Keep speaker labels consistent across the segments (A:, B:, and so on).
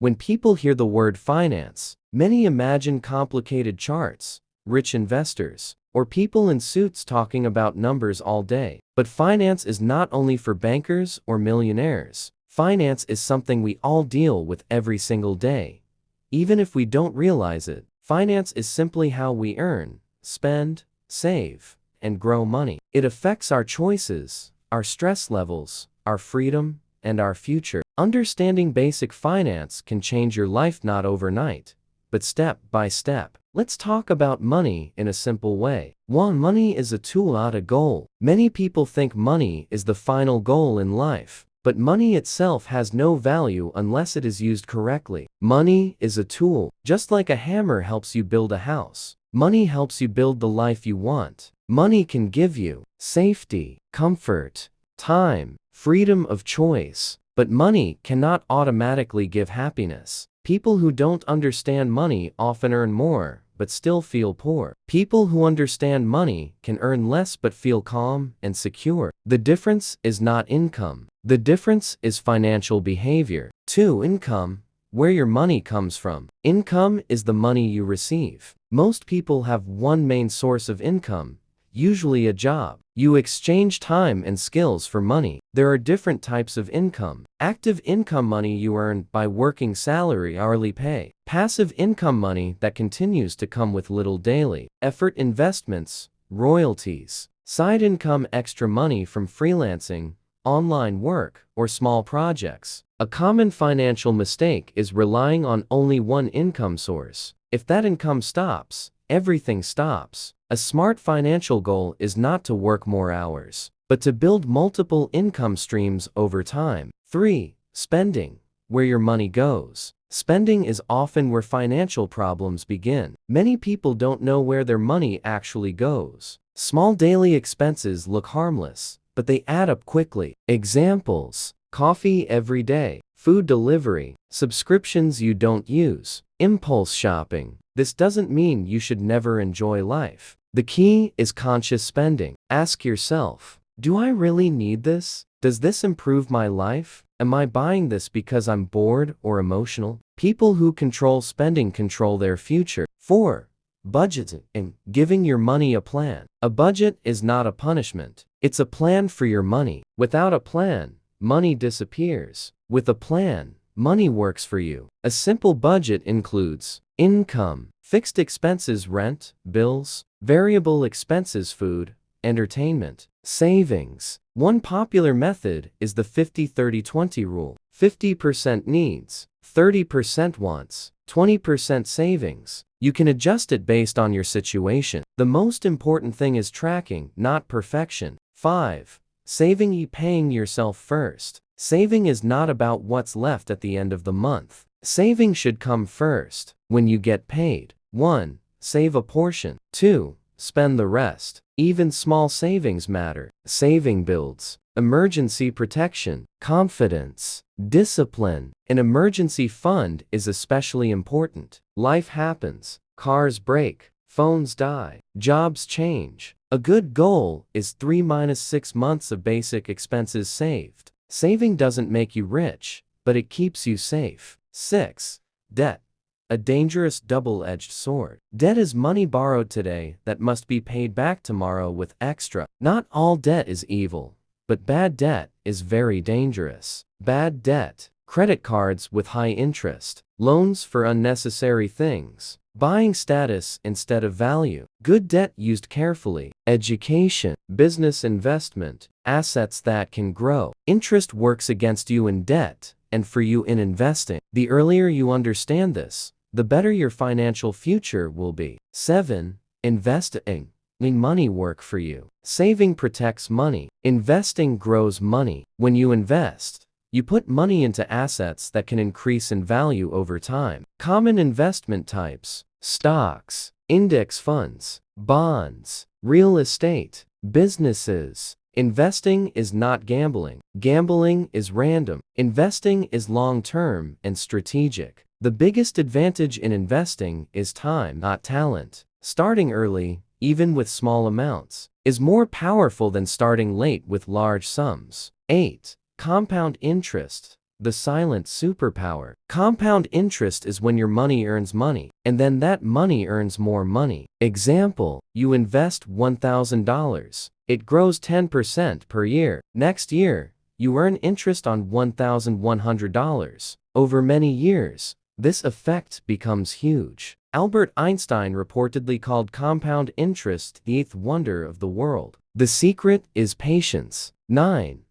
A: When people hear the word finance, many imagine complicated charts, rich investors, or people in suits talking about numbers all day. But finance is not only for bankers or millionaires. Finance is something we all deal with every single day. Even if we don't realize it, finance is simply how we earn, spend, save, and grow money. It affects our choices, our stress levels, our freedom, and our future. Understanding basic finance can change your life not overnight, but step by step. Let's talk about money in a simple way. 1. Money is a tool, not a goal. Many people think money is the final goal in life, but money itself has no value unless it is used correctly. Money is a tool. Just like a hammer helps you build a house, money helps you build the life you want. Money can give you safety, comfort, time, freedom of choice, but money cannot automatically give happiness. People who don't understand money often earn more, but still feel poor. People who understand money can earn less but feel calm and secure. The difference is not income. The difference is financial behavior. 2. Income, where your money comes from. Income is the money you receive. Most people have one main source of income, usually a job. You exchange time and skills for money. There are different types of income. Active income, money you earn by working, salary, hourly pay. Passive income, money that continues to come with little daily effort, investments, royalties. Side income, extra money from freelancing, online work, or small projects. A common financial mistake is relying on only one income source. If that income stops, everything stops. A smart financial goal is not to work more hours, but to build multiple income streams over time. 3. Spending, where your money goes. Spending is often where financial problems begin. Many people don't know where their money actually goes. Small daily expenses look harmless, but they add up quickly. Examples: coffee every day, food delivery, subscriptions you don't use, impulse shopping. This doesn't mean you should never enjoy life. The key is conscious spending. Ask yourself, do I really need this? Does this improve my life? Am I buying this because I'm bored or emotional? People who control spending control their future. 4. Budgeting, giving your money a plan. A budget is not a punishment. It's a plan for your money. Without a plan, money disappears. With a plan, money works for you. A simple budget includes income, fixed expenses, rent, bills, variable expenses, food, entertainment, savings. One popular method is the 50-30-20 rule. 50% needs, 30% wants, 20% savings. You can adjust it based on your situation. The most important thing is tracking, not perfection. 5. Saving, paying yourself first. Saving is not about what's left at the end of the month. Saving should come first. When you get paid, 1. Save a portion. 2. Spend the rest. Even small savings matter. Saving builds emergency protection, confidence, discipline. An emergency fund is especially important. Life happens. Cars break. Phones die. Jobs change. A good goal is 3-6 months of basic expenses saved. Saving doesn't make you rich, but it keeps you safe. 6. Debt, a dangerous double-edged sword. Debt is money borrowed today that must be paid back tomorrow with extra. Not all debt is evil, but bad debt is very dangerous. Bad debt, credit cards with high interest, loans for unnecessary things, buying status instead of value. Good debt used carefully, education, business investment, assets that can grow. Interest works against you in debt and for you in investing. The earlier you understand this, the better your financial future will be. 7. Investing. Money work for you. Saving protects money. Investing grows money. When you invest, you put money into assets that can increase in value over time. Common investment types: stocks, index funds, bonds, real estate, businesses. Investing is not gambling. Gambling is random. Investing is long-term and strategic. The biggest advantage in investing is time, not talent. Starting early, even with small amounts, is more powerful than starting late with large sums. 8. Compound interest, the silent superpower. Compound interest is when your money earns money, and then that money earns more money. Example, you invest $1,000. It grows 10% per year. Next year, you earn interest on $1,100. Over many years, this effect becomes huge. Albert Einstein reportedly called compound interest the eighth wonder of the world. The secret is patience. 9.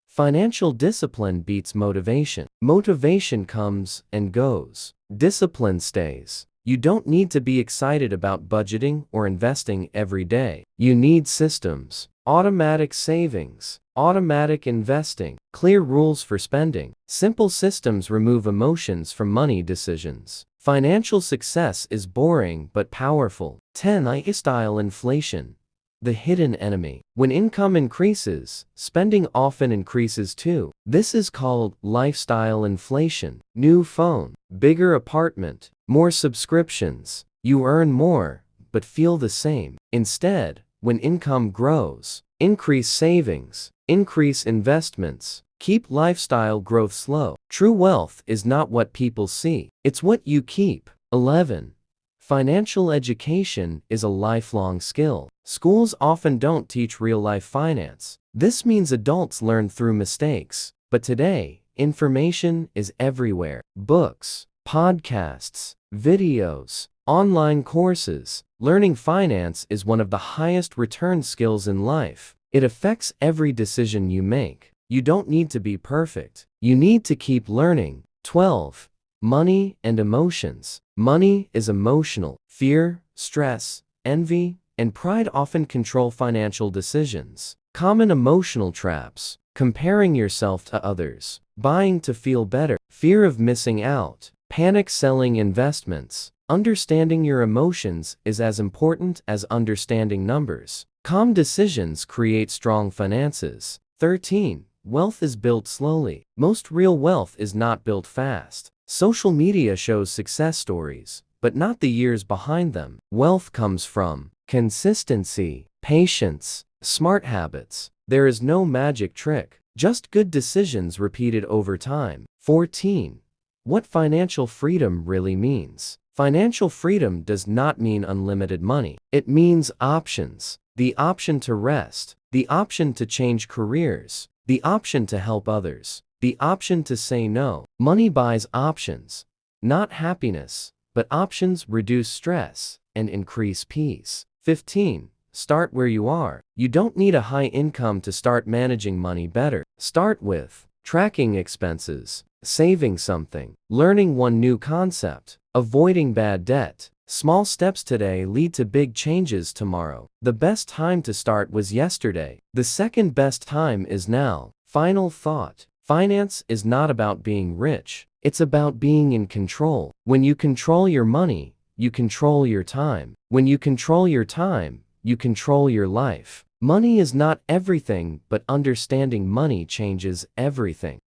A: Financial discipline beats motivation. Motivation comes and goes. Discipline stays. You don't need to be excited about budgeting or investing every day. You need systems, automatic savings, automatic investing, clear rules for spending. Simple systems remove emotions from money decisions. Financial success is boring but powerful. 10. Lifestyle inflation, the hidden enemy. When income increases, spending often increases too. This is called lifestyle inflation. New phone, bigger apartment, more subscriptions. You earn more, but feel the same. Instead, when income grows, increase savings, increase investments, keep lifestyle growth slow. True wealth is not what people see, it's what you keep. 11. Financial education is a lifelong skill. Schools often don't teach real-life finance. This means adults learn through mistakes. But today, information is everywhere. Books, podcasts, videos, online courses. Learning finance is one of the highest return skills in life. It affects every decision you make. You don't need to be perfect. You need to keep learning. 12. Money and emotions. Money is emotional. Fear, stress, envy, and pride often control financial decisions. Common emotional traps: comparing yourself to others, buying to feel better, fear of missing out, panic selling investments. Understanding your emotions is as important as understanding numbers. Calm decisions create strong finances. 13. Wealth is built slowly. Most real wealth is not built fast. Social media shows success stories, but not the years behind them. Wealth comes from consistency, patience, smart habits. There is no magic trick, just good decisions repeated over time. 14. What financial freedom really means. Financial freedom does not mean unlimited money. It means options. The option to rest, the option to change careers, the option to help others, the option to say no. Money buys options, not happiness, but options reduce stress and increase peace. 15. Start where you are. You don't need a high income to start managing money better. Start with tracking expenses, saving something, learning one new concept, avoiding bad debt. Small steps today lead to big changes tomorrow. The best time to start was yesterday. The second best time is now. Final thought. Finance is not about being rich. It's about being in control. When you control your money, you control your time. When you control your time, you control your life. Money is not everything, but understanding money changes everything.